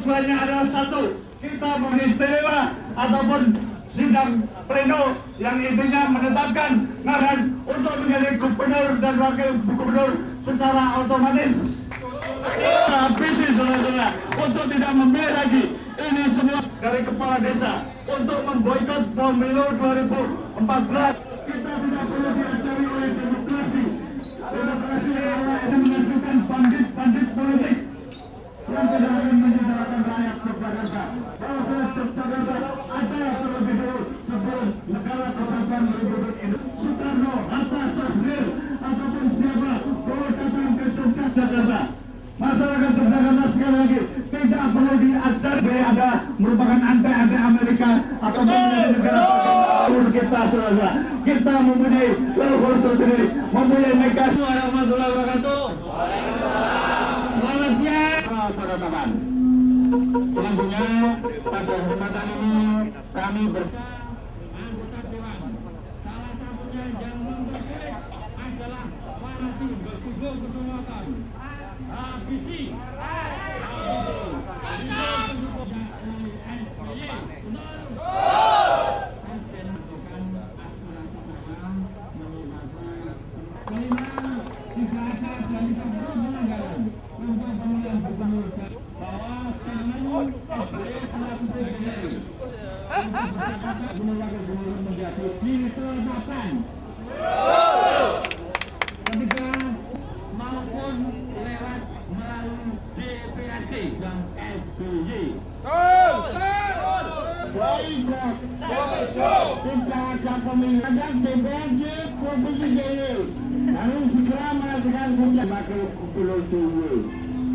tujuannya adalah satu, kita mengistimewa ataupun sidang pleno yang intinya menetapkan Ngaran untuk menjadi gubernur dan wakil gubernur secara otomatis. Visi saudara-saudara untuk tidak memilih lagi ini semua dari kepala desa untuk memboikot pemilu 2014. Kita tidak perlu diajari oleh demokrasi. Demokrasi yang menghasilkan bandit-bandit politik yang tidak akan menyedarkan rakyat Yogyakarta. Kalau saya Yogyakarta ada terlebih dahulu sebelum negara kesatuan Republik Indonesia. Soekarno, Hatta, Soeharto ataupun siapa boleh datang ke Yogyakarta. Masyarakat Yogyakarta sekali lagi tidak perlu diajar ada merupakan anti Amerika atau menjadi negara bagian kita saudara. Kita mempunyai leluhur tersendiri, mempunyai negasi. Warahmatullahi wabarakatuh. Selamat siang para teman. Selanjutnya pada kesempatan ini kami anggota dewan. Salah satunya yang mempersulit adalah masih berkumpul kedaulatan. Visi. Ketika maupun lewat melalui DPRD dan SBY. Baiklah, tidak ada pemilihan DPRD Provinsi Jaya. Lalu segera melakukan puncak wakil gubernur dulu.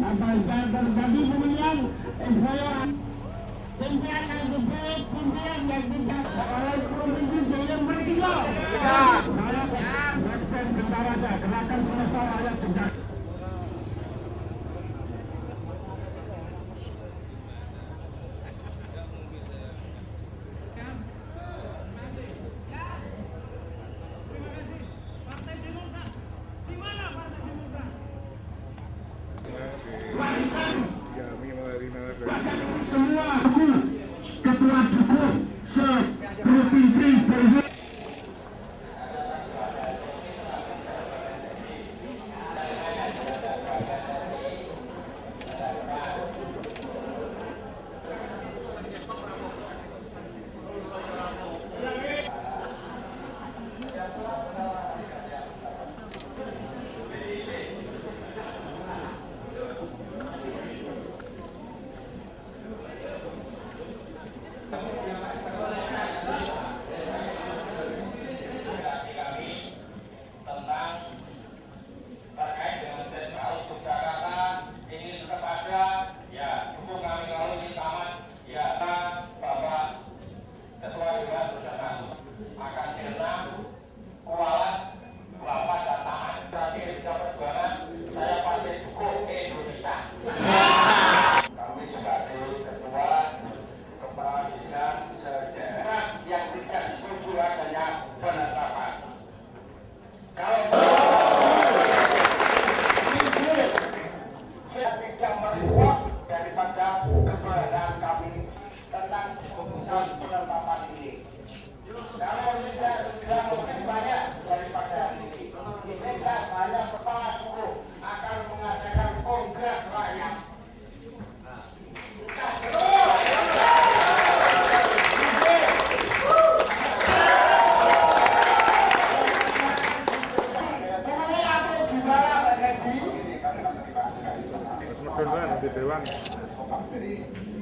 Apabila terjadi pemilihan, saya pimpinan yang terbaik, pimpinan yang tidak oleh Provinsi Jaya bertiga. Saya represent Gentaraja, Gerakan Semesta Rakyat Jakarta. Semua ketua hukum se-provinsi Provinsi.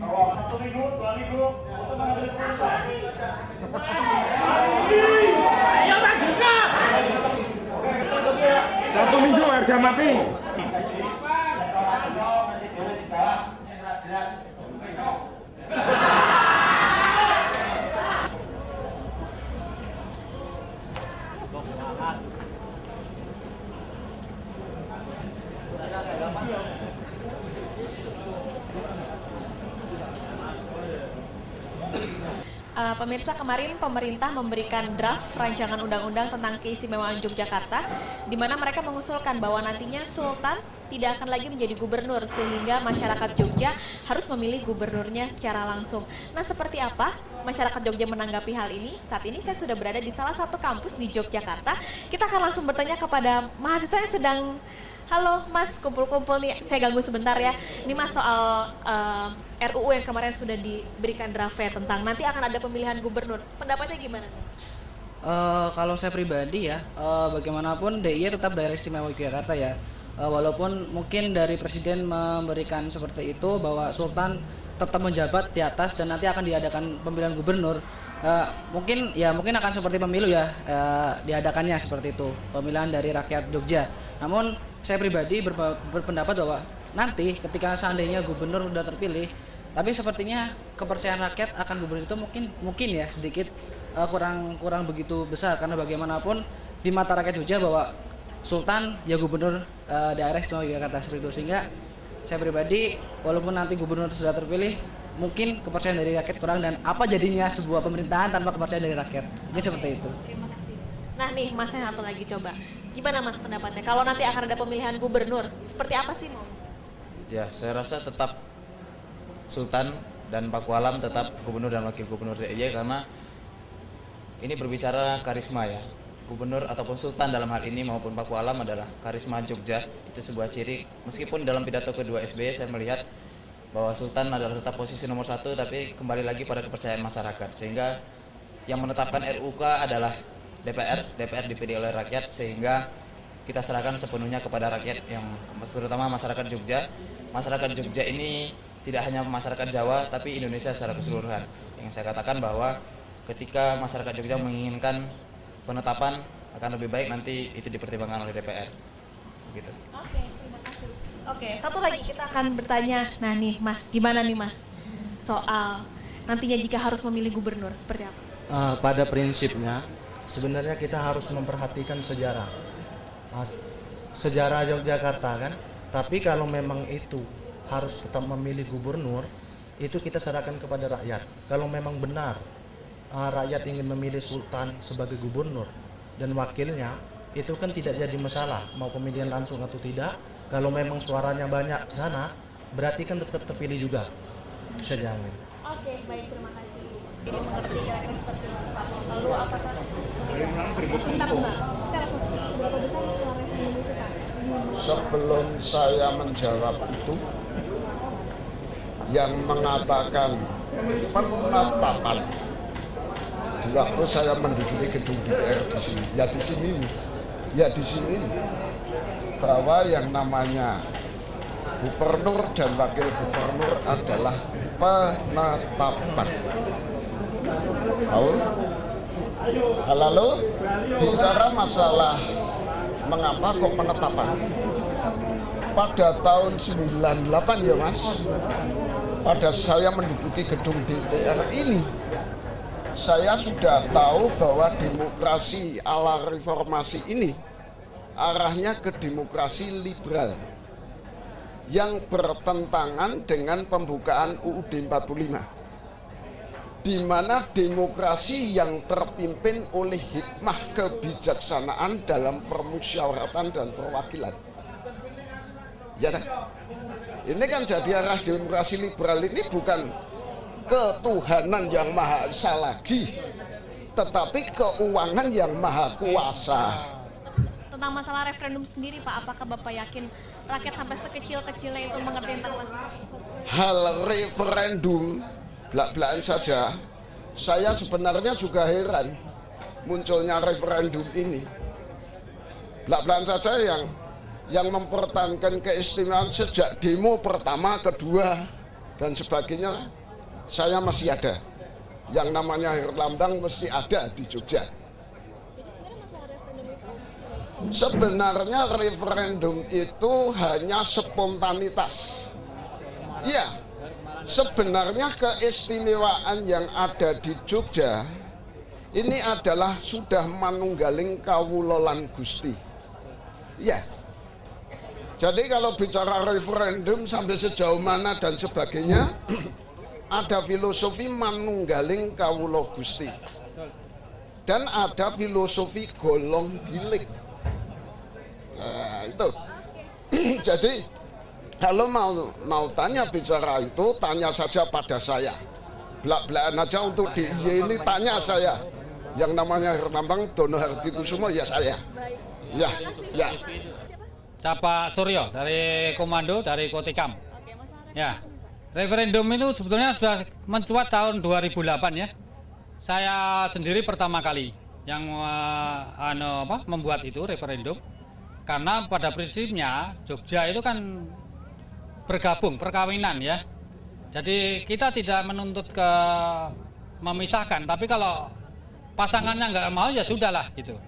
Satu minggu, 2 minggu untuk mengambil keputusan. Ayo Pak Joko. Satu minggu harga mati. Pemirsa, kemarin pemerintah memberikan draft rancangan undang-undang tentang keistimewaan Yogyakarta, di mana mereka mengusulkan bahwa nantinya Sultan tidak akan lagi menjadi gubernur, sehingga masyarakat Jogja harus memilih gubernurnya secara langsung. Nah, seperti apa masyarakat Jogja menanggapi hal ini? Saat ini saya sudah berada di salah satu kampus di Yogyakarta. Kita akan langsung bertanya kepada mahasiswa yang sedang... Halo Mas, kumpul-kumpul nih, saya ganggu sebentar ya. Ini Mas soal RUU yang kemarin sudah diberikan draftnya tentang nanti akan ada pemilihan gubernur. Pendapatnya gimana? Kalau saya pribadi ya, bagaimanapun DIY tetap daerah istimewa Yogyakarta ya. Walaupun mungkin dari Presiden memberikan seperti itu bahwa Sultan tetap menjabat di atas dan nanti akan diadakan pemilihan gubernur. Mungkin akan seperti pemilu ya, diadakannya seperti itu, pemilihan dari rakyat Jogja. Namun saya pribadi berpendapat bahwa nanti ketika seandainya gubernur sudah terpilih, tapi sepertinya kepercayaan rakyat akan gubernur itu mungkin ya sedikit kurang begitu besar, karena bagaimanapun di mata rakyat Jogja bahwa Sultan ya gubernur daerah istimewa Yogyakarta seperti itu. Sehingga saya pribadi walaupun nanti gubernur sudah terpilih, mungkin kepercayaan dari rakyat kurang, dan apa jadinya sebuah pemerintahan tanpa kepercayaan dari rakyat. Ini seperti itu. Nah nih Mas, yang satu lagi coba. Gimana Mas pendapatnya? Kalau nanti akan ada pemilihan gubernur, seperti apa sih mau? Ya, saya rasa tetap Sultan dan Pakualam tetap gubernur dan wakil gubernur DIY, karena ini berbicara karisma ya. Gubernur ataupun Sultan dalam hal ini maupun Pakualam adalah karisma Jogja. Itu sebuah ciri. Meskipun dalam pidato kedua SBY saya melihat bahwa Sultan adalah tetap posisi nomor 1, tapi kembali lagi pada kepercayaan masyarakat. Sehingga yang menetapkan RUK adalah DPR dipilih oleh rakyat, sehingga kita serahkan sepenuhnya kepada rakyat, yang terutama masyarakat Jogja. Masyarakat Jogja ini tidak hanya masyarakat Jawa, tapi Indonesia secara keseluruhan. Yang saya katakan bahwa ketika masyarakat Jogja menginginkan penetapan, akan lebih baik nanti itu dipertimbangkan oleh DPR. Gitu. Oke, terima kasih. Oke, satu lagi kita akan bertanya. Nah nih Mas, gimana nih Mas soal nantinya jika harus memilih gubernur, seperti apa? Pada prinsipnya sebenarnya kita harus memperhatikan sejarah Yogyakarta kan. Tapi kalau memang itu harus tetap memilih gubernur, itu kita serahkan kepada rakyat. Kalau memang benar rakyat ingin memilih Sultan sebagai gubernur dan wakilnya, itu kan tidak jadi masalah mau pemilihan langsung atau tidak. Kalau memang suaranya banyak ke sana, berarti kan tetap terpilih juga. Itu saja. Oke, baik, terima kasih. Ini mengerti kira-kira seperti itu Pak. Lalu apakah sebelum saya menjawab itu, yang mengatakan penetapan di waktu saya menduduki gedung DPR di sini, di sini, bahwa yang namanya gubernur dan wakil gubernur adalah penetapan. Lalu bicara masalah mengapa kok penetapan? Pada tahun 98 ya Mas, pada saya menduduki gedung DPR ini, saya sudah tahu bahwa demokrasi ala reformasi ini arahnya ke demokrasi liberal yang bertentangan dengan pembukaan UUD 45, di mana demokrasi yang terpimpin oleh hikmah kebijaksanaan dalam permusyawaratan dan perwakilan. Ya, ini kan jadi arah demokrasi liberal ini bukan ketuhanan yang maha esa lagi, tetapi keuangan yang maha kuasa. Tentang masalah referendum sendiri Pak, apakah Bapak yakin rakyat sampai sekecil-kecilnya itu mengerti tentang masalah? Hal referendum belak-belakan saja, saya sebenarnya juga heran munculnya referendum ini. Belak-belakan saja yang mempertahankan keistimewaan sejak demo pertama, kedua, dan sebagainya, saya masih ada. Yang namanya Herlambang mesti ada di Jogja. Sebenarnya referendum itu hanya spontanitas. Ya, sebenarnya keistimewaan yang ada di Jogja ini adalah sudah manunggaling kawulolan Gusti. Ya. Jadi kalau bicara referendum sampai sejauh mana dan sebagainya, Ada filosofi manunggaling kawula Gusti. Dan ada filosofi golong gilik. Nah, itu. Jadi kalau mau tanya bicara itu, tanya saja pada saya. Belak-belakan aja untuk di ini tanya saya. Yang namanya Herlambang Dono Hardikusumo ya saya. Ya, ya. Pak Suryo dari Komando dari Kotikam. Ya. Referendum itu sebetulnya sudah mencuat tahun 2008 ya. Saya sendiri pertama kali yang membuat itu referendum. Karena pada prinsipnya Jogja itu kan bergabung, perkawinan ya. Jadi kita tidak menuntut ke memisahkan, tapi kalau pasangannya nggak mau ya sudahlah gitu.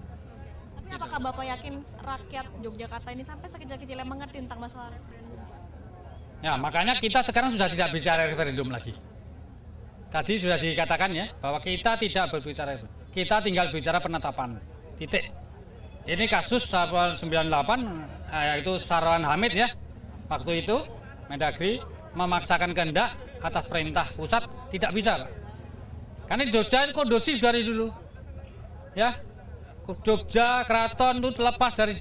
Tapi apakah Bapak yakin rakyat Yogyakarta ini sampai sekecil-kecilnya mengerti tentang masalah referendum? Ya, makanya kita sekarang sudah tidak bicara referendum lagi. Tadi sudah dikatakan ya, bahwa kita tidak berbicara, kita tinggal bicara penetapan, titik. Ini kasus 98, yaitu Sarwan Hamid ya, waktu itu Mendagri memaksakan kehendak atas perintah pusat, tidak bisa Pak. Karena Jogja itu kondusif dari dulu. Ya, Jogja, keraton itu lepas dari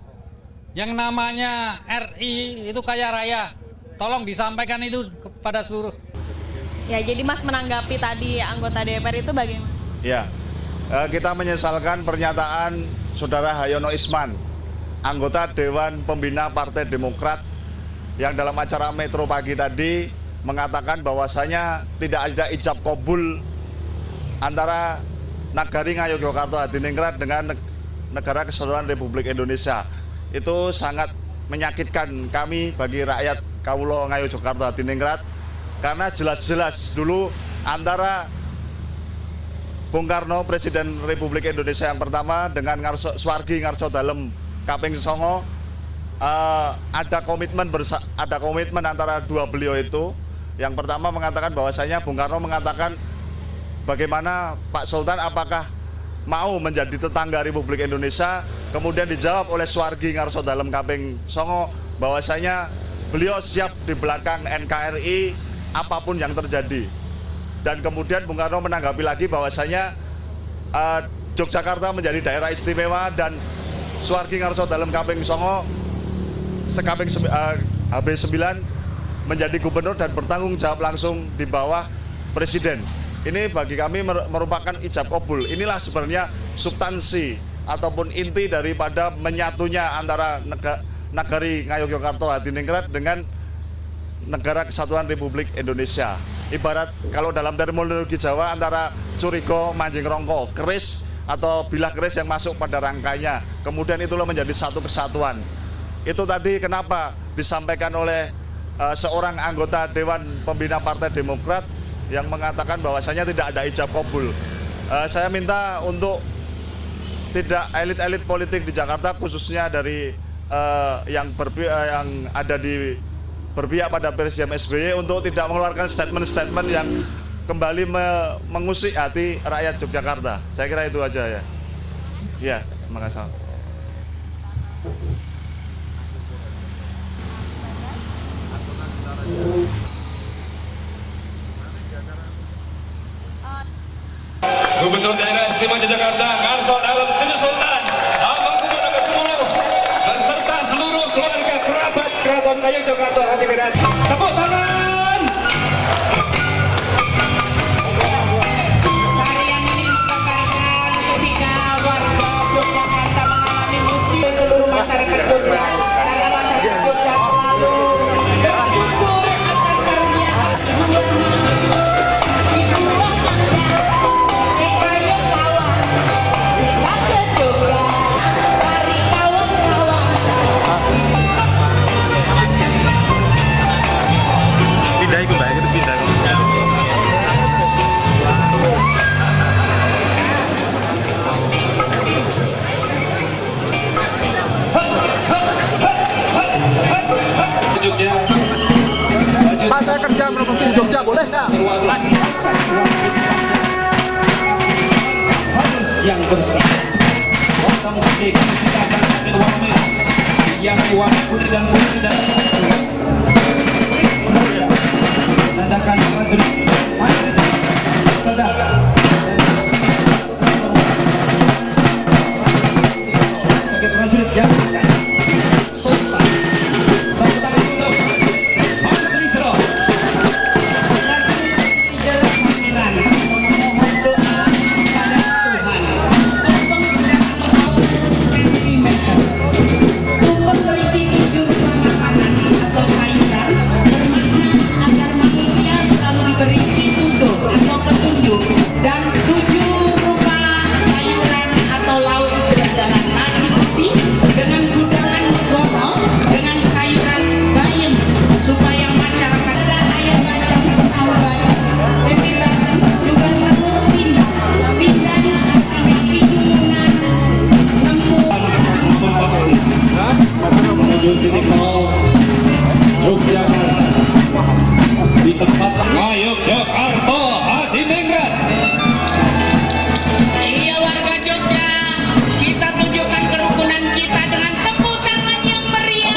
yang namanya RI, itu kaya raya. Tolong disampaikan itu kepada seluruh. Ya, jadi Mas menanggapi tadi anggota DPR itu bagaimana? Ya, kita menyesalkan pernyataan Saudara Hayono Isman, anggota Dewan Pembina Partai Demokrat, yang dalam acara Metro pagi tadi mengatakan bahwasanya tidak ada ijab kabul antara Nagari Ngayogyakarta Hadiningrat dengan Negara Kesatuan Republik Indonesia. Itu sangat menyakitkan kami bagi rakyat Kawula Ngayogyakarta Hadiningrat, karena jelas-jelas dulu antara Bung Karno, Presiden Republik Indonesia yang pertama, dengan Swargi Ngarso Dalem Kaping Songo, ada komitmen antara dua beliau itu. Yang pertama mengatakan bahwasanya Bung Karno mengatakan bagaimana Pak Sultan apakah mau menjadi tetangga Republik Indonesia. Kemudian dijawab oleh Swargi Ngarso Dalem Kaping Songo bahwasanya beliau siap di belakang NKRI apapun yang terjadi. Dan kemudian Bung Karno menanggapi lagi bahwasanya Yogyakarta menjadi daerah istimewa dan Swargi Ngarso Dalem Kaping Songo HB9 menjadi gubernur dan bertanggung jawab langsung di bawah presiden. Ini bagi kami merupakan ijab kabul. Inilah sebenarnya substansi ataupun inti daripada menyatunya antara Nagari Ngayogyakarta Hadiningrat dengan Negara Kesatuan Republik Indonesia. Ibarat kalau dalam terminologi Jawa antara curigo manjing rongko, keris atau bilah keris yang masuk pada rangkainya. Kemudian itulah menjadi satu kesatuan. Itu tadi kenapa disampaikan oleh seorang anggota Dewan Pembina Partai Demokrat yang mengatakan bahwasanya tidak ada ijab kabul. Saya minta untuk tidak elit-elit politik di Jakarta, khususnya dari yang ada di berpihak pada Presiden SBY, untuk tidak mengeluarkan statement-statement yang kembali mengusik hati rakyat Yogyakarta. Saya kira itu aja ya. Ya, terima kasih. Gubernur Daerah Istimewa Yogyakarta Ngarso Dalem Sultan Hamengkubuwono ke-10 beserta seluruh keluarga kerabat Keraton Ngayogyakarta Hadiningrat. Tepuk tangan. Tarian ini menggambarkan ketika warga Yogyakarta mengalami musibah, seluruh masyarakat Jogja karena masyarakat Jogja selalu bersyukur atas karunia Pak, saya kerja promosi Jogja, boleh nggak? Harus yang bersih. Potong gede, kita akan ambil warna merah. Yang warna kuning dan putih dan tandakan prajurit. Belanda. Sebagai prajurit yang Sultan. Tepuk tangan untuk Menteri Jero. Jelas panggilan memohon doa kepada Tuhan untuk mendapat sentimeter tumpeng berisi 7 buah makanan atau sayuran bermakna agar manusia selalu diberi pituduh atau petunjuk, dan 7 rupa sayuran atau lauk itu adalah nasi putih dengan gudangan megono dengan sayuran bayam supaya masyarakat ada ayam macam awal tempe bakar juga seluruh pindah artinya pidungan nemu Menuju titik nol Yogyakarta di tempat Ngayogyakarta Hadiningrat. Iya warga Jogja, kita tunjukkan kerukunan kita dengan tepuk tangan yang meriah.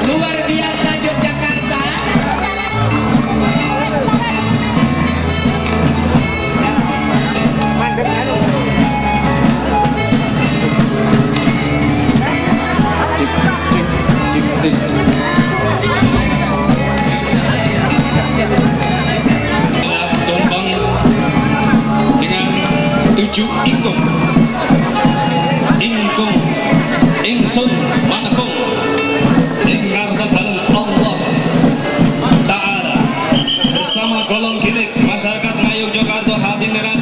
Luar biasa Yogyakarta. Tumpeng dengan 7 ingkung. Ingkung ingsun manekung ing ngarsa dalan Allah Ta'ala bersama golong gilik masyarakat Ngayogyakarta Hadiningrat.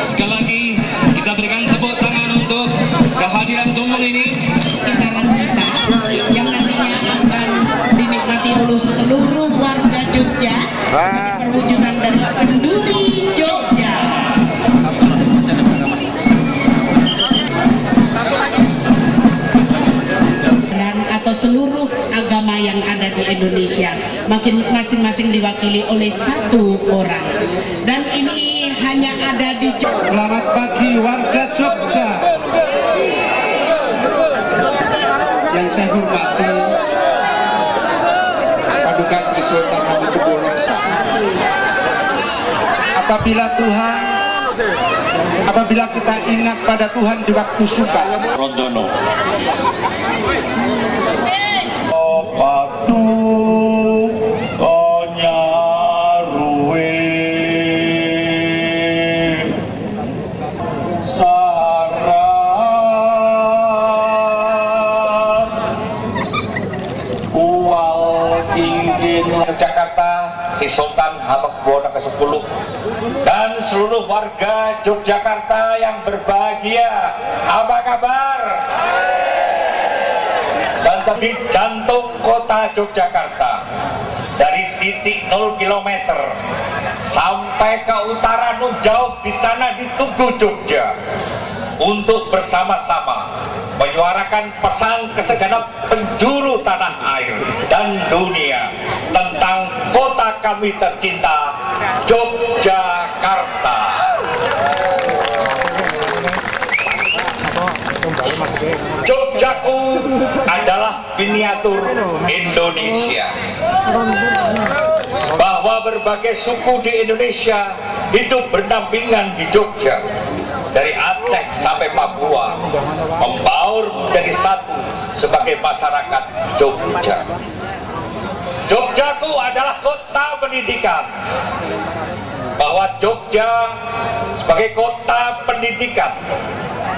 Sekali lagi kita berikan tepuk tangan untuk kehadiran tumpeng ini. Sekitaran kita yang nantinya akan dinikmati oleh seluruh warga Jogja sebagai perwujudan dari kenduri Jogja. Dan atau seluruh agama yang ada di Indonesia, makin masing-masing diwakili oleh 1 orang. Dan ini hanya ada di Jogja. Selamat pagi warga Jogja. Yang saya hormati Paduka Sri Sultan Hamengkubuwono. Apabila kita ingat pada Tuhan di waktu suka. Rondono. Patu konyaruwe saras uwal ingin Jakarta, si Sultan Hamengkubuwono ke-10 dan seluruh warga Yogyakarta yang berbahagia. Apa kabar? Dan di jantung kota Yogyakarta, dari titik 0 km sampai ke utara nun jauh di sana di Tugu Jogja, untuk bersama-sama menyuarakan pesan ke segenap penjuru tanah air dan dunia tentang kota kami tercinta, Yogyakarta. Jogjaku adalah miniatur Indonesia, bahwa berbagai suku di Indonesia hidup berdampingan di Jogja. Dari Aceh sampai Papua membaur menjadi satu sebagai masyarakat Jogja. Jogjaku adalah kota pendidikan, bahwa Jogja sebagai kota pendidikan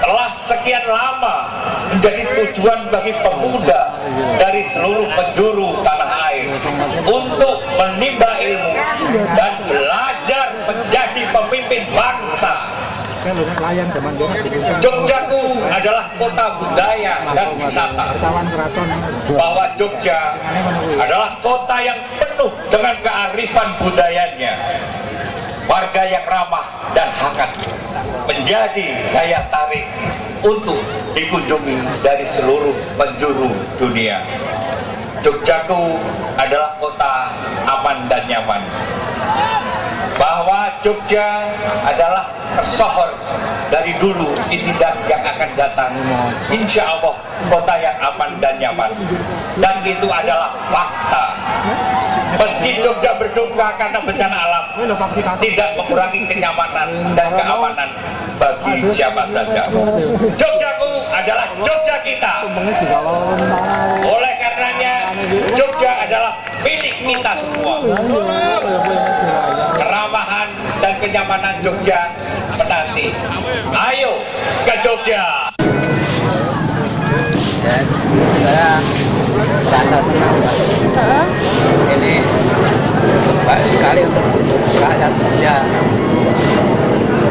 telah sekian lama menjadi tujuan bagi pemuda dari seluruh penjuru tanah air untuk menimba ilmu dan belajar menjadi pemimpin bangsa. Jogjaku adalah kota budaya dan wisata, bahwa Jogja adalah kota yang penuh dengan kearifan budayanya. Warga yang ramah dan hangat menjadi daya tarik untuk dikunjungi dari seluruh penjuru dunia. Jogjaku adalah kota aman dan nyaman, bahwa Jogja adalah tersohor dari dulu tidak yang akan datang. Insya Allah kota yang aman dan nyaman, dan itu adalah fakta. Meski Jogja berduka karena bencana alam, tidak mengurangi kenyamanan dan keamanan bagi siapa saja. Jogjaku adalah Jogja kita. Oleh karenanya Jogja adalah milik kita semua. Keramahan dan kenyamanan Jogja menanti. Ayo ke Jogja. Dan saya rasa senang ini baik sekali untuk rakyat Jogja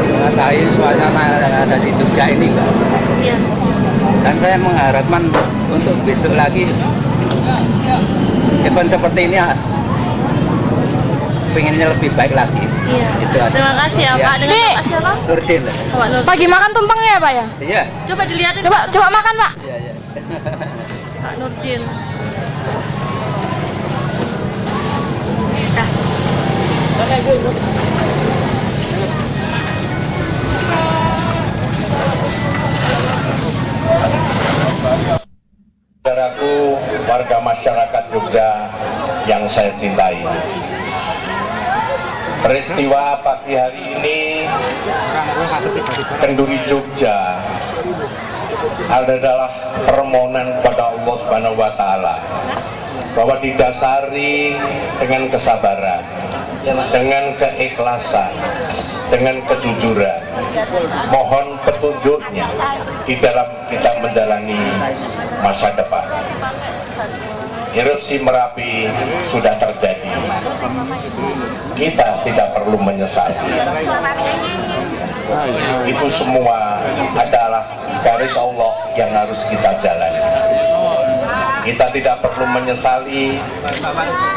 mengetahui suasana yang ada di Jogja ini, Mbak. Dan saya mengharapkan untuk besok lagi event seperti ini pengennya lebih baik lagi. Iya. Itu aja. Terima kasih ya, Pak. Dengan Pak siapa? Nurdin. Pagi makan tumpengnya ya, Pak ya? Iya. Coba dilihatin. Coba makan, Pak. Iya, iya. Pak Nurdin. Saudaraku, warga masyarakat Jogja yang saya cintai, peristiwa pagi hari ini Kenduri Jogja adalah permohonan kepada Allah Subhanahu wa Ta'ala bahwa didasari dengan kesabaran, dengan keikhlasan, dengan kejujuran, mohon petunjuknya di dalam kita menjalani masa depan. Erupsi Merapi sudah terjadi, kita tidak perlu menyesali. Itu semua adalah garis Allah yang harus kita jalani. Kita tidak perlu menyesali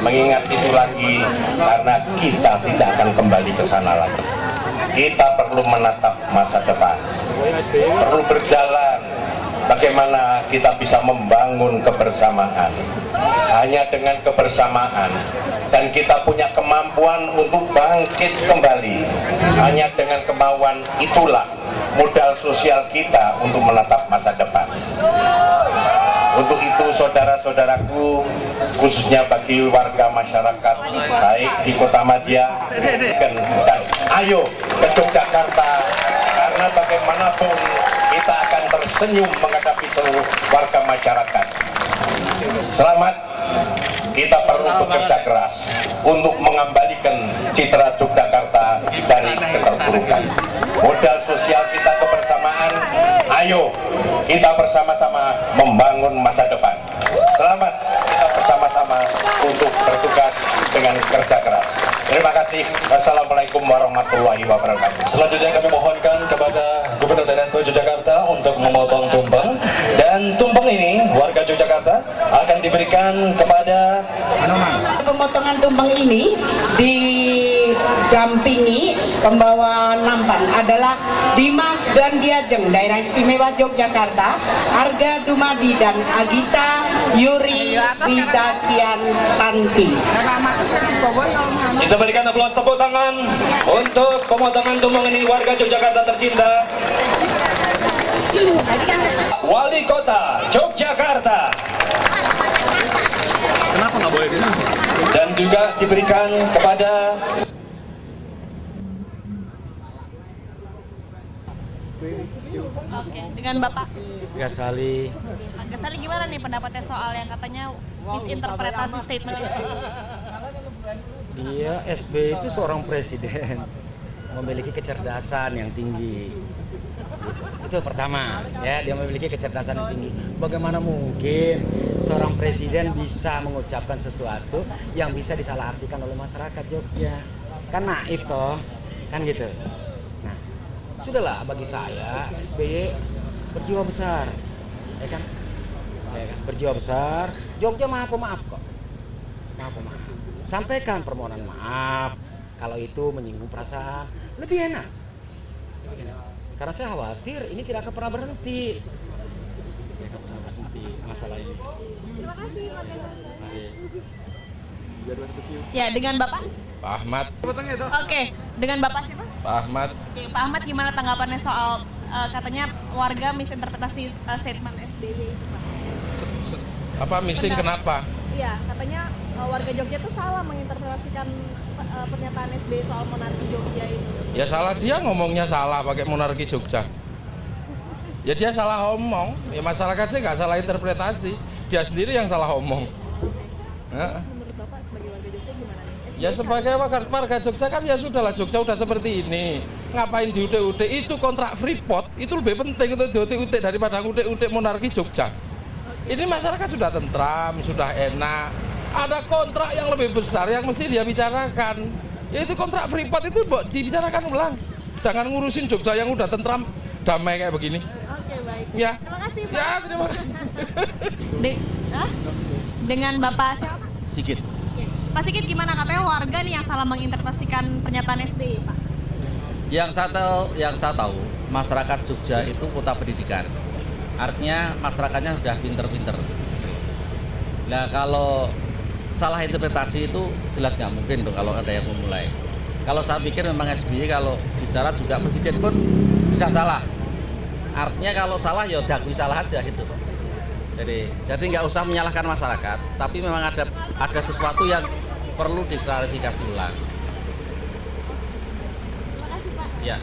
mengingat itu lagi, karena kita tidak akan kembali ke sana lagi. Kita perlu menatap masa depan, perlu berjalan bagaimana kita bisa membangun kebersamaan. Hanya dengan kebersamaan dan kita punya kemampuan untuk bangkit kembali, hanya dengan kemauan itulah modal sosial kita untuk menatap masa depan. Untuk itu saudara-saudaraku, khususnya bagi warga masyarakat baik di Kota Madia dan ayo ke Yogyakarta, karena bagaimanapun kita akan tersenyum menghadapi seluruh warga masyarakat. Selamat, kita perlu bekerja keras untuk mengembalikan citra Yogyakarta dari keterpurukan. Modal sosial kita kebersamaan, ayo kita bersama-sama membangun masa depan. Selamat, kita bersama-sama untuk bertugas dengan kerja keras. Terima kasih. Wassalamualaikum warahmatullahi wabarakatuh. Selanjutnya kami mohonkan kepada Gubernur Daerah Istimewa Yogyakarta untuk memotong tumpeng, dan tumpeng ini warga Yogyakarta akan diberikan kepada Pemotongan tumpeng ini didampingi pembawa nampan adalah Dimas dan Diajeng Daerah Istimewa Yogyakarta, Arga Dumadi dan Agita Yuri Widakian Tanti. Kita berikan aplaus tepuk tangan untuk pemotongan tumpeng ini warga Yogyakarta tercinta. Wali Kota Yogyakarta. Kenapa nggak boleh? Dan juga diberikan kepada Oke, dengan Bapak Ghazali. Ghazali, gimana nih pendapatnya soal yang katanya misinterpretasi statement itu? Dia SBY itu seorang presiden, memiliki kecerdasan yang tinggi. Itu pertama, ya, dia memiliki kecerdasan yang tinggi. Bagaimana mungkin seorang presiden bisa mengucapkan sesuatu yang bisa disalahartikan oleh masyarakat Jogja? Kan naif toh, kan gitu. Nah, sudahlah, bagi saya SBY berjiwa besar, ya kan? Ya kan? Berjiwa besar. Jogja maha pemaaf kok, maha pemaaf. Sampaikan permohonan maaf kalau itu menyinggung perasaan, lebih enak. Karena saya khawatir ini tidak akan pernah berhenti. Tidak akan pernah berhenti masalah ini. Terima kasih. Ya, dengan Bapak? Pak Ahmad. Oke, dengan Bapak siapa? Pak Ahmad. Oke, Pak Ahmad gimana tanggapannya soal katanya warga misinterpretasi statement SBY itu, Pak? Apa missing kenapa? Iya, katanya warga Jogja tuh salah menginterpretasikan pernyataan SBY soal monarki Jogja itu. Ya salah dia ngomongnya salah pakai monarki Jogja. Ya dia salah omong. Ya masyarakat sih nggak salah interpretasi. Dia sendiri yang salah omong. Ya. Menurut Bapak sebagai warga Jogja gimana nih? Ya sebagai warga Jogja kan ya sudahlah, Jogja udah seperti ini. Ngapain diutik-utik? Itu kontrak Freeport itu lebih penting untuk diutik-utik daripada utik-utik monarki Jogja. Ini masyarakat sudah tentram, sudah enak. Ada kontrak yang lebih besar yang mesti dia bicarakan. Yaitu kontrak Freeport itu dibicarakan ulang. Jangan ngurusin Jogja yang udah tentram, damai kayak begini. Oke, baik. Ya. Terima kasih, Pak. Ya, terima kasih. Dengan Bapak siapa? Sigit. Pak Sigit gimana, katanya warga nih yang salah menginterpretasikan pernyataan SBY, Pak? Yang saya tahu, masyarakat Jogja itu kota pendidikan. Artinya masyarakatnya sudah pinter-pinter. Nah kalau salah interpretasi itu jelas nggak mungkin tuh kalau ada yang memulai. Kalau saya pikir memang SBY kalau bicara juga presiden pun bisa salah. Artinya kalau salah ya diakui salah aja gitu. Jadi nggak usah menyalahkan masyarakat, tapi memang ada sesuatu yang perlu diklarifikasi ulang. Terima kasih, Pak. Ya.